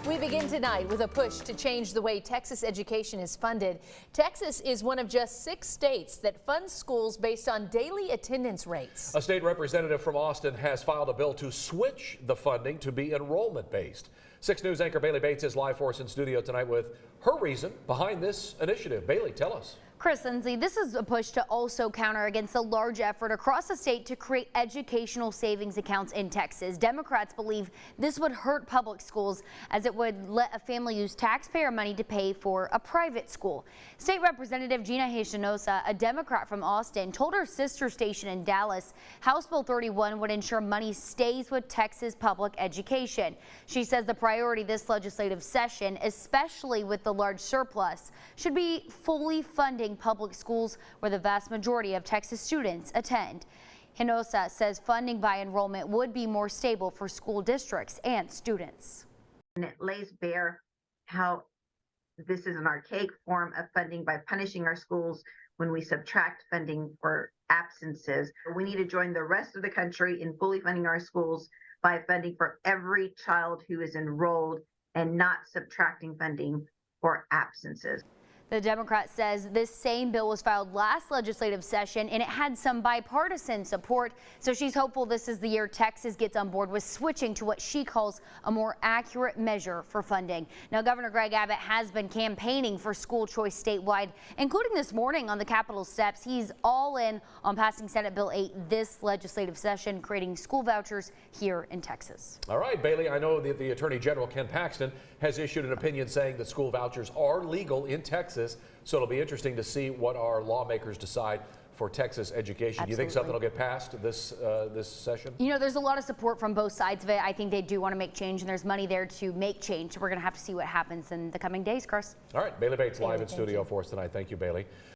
We begin tonight with a push to change the way Texas education is funded. Texas is one of just 6 states that funds schools based on daily attendance rates. A state representative from Austin has filed a bill to switch the funding to be enrollment based. 6 News anchor Bailey Bates is live for us in studio tonight with her reason behind this initiative. Bailey, tell us. Chris Lindsay, this is a push to also counter against a large effort across the state to create educational savings accounts in Texas. Democrats believe this would hurt public schools as it would let a family use taxpayer money to pay for a private school. State Representative Gina Hinojosa, a Democrat from Austin, told her sister station in Dallas House Bill 31 would ensure money stays with Texas public education. She says the priority this legislative session, especially with the large surplus, should be fully funding public schools where the vast majority of Texas students attend. Hinojosa says funding by enrollment would be more stable for school districts and students. And it lays bare how this is an archaic form of funding by punishing our schools when we subtract funding for absences. We need to join the rest of the country in fully funding our schools by funding for every child who is enrolled and not subtracting funding for absences. The Democrat says this same bill was filed last legislative session and it had some bipartisan support. So she's hopeful this is the year Texas gets on board with switching to what she calls a more accurate measure for funding. Now, Governor Greg Abbott has been campaigning for school choice statewide, including this morning on the Capitol steps. He's all in on passing Senate Bill 8 this legislative session, creating school vouchers here in Texas. All right, Bailey, I know that the Attorney General Ken Paxton has issued an opinion saying that school vouchers are legal in Texas. So it'll be interesting to see what our lawmakers decide for Texas education. Absolutely. Do you think something will get passed this session? You know, there's a lot of support from both sides of it. I think they do want to make change, and there's money there to make change. So we're going to have to see what happens in the coming days, Chris. All right, Bailey Bates live in studio for us tonight. Thank you, Bailey.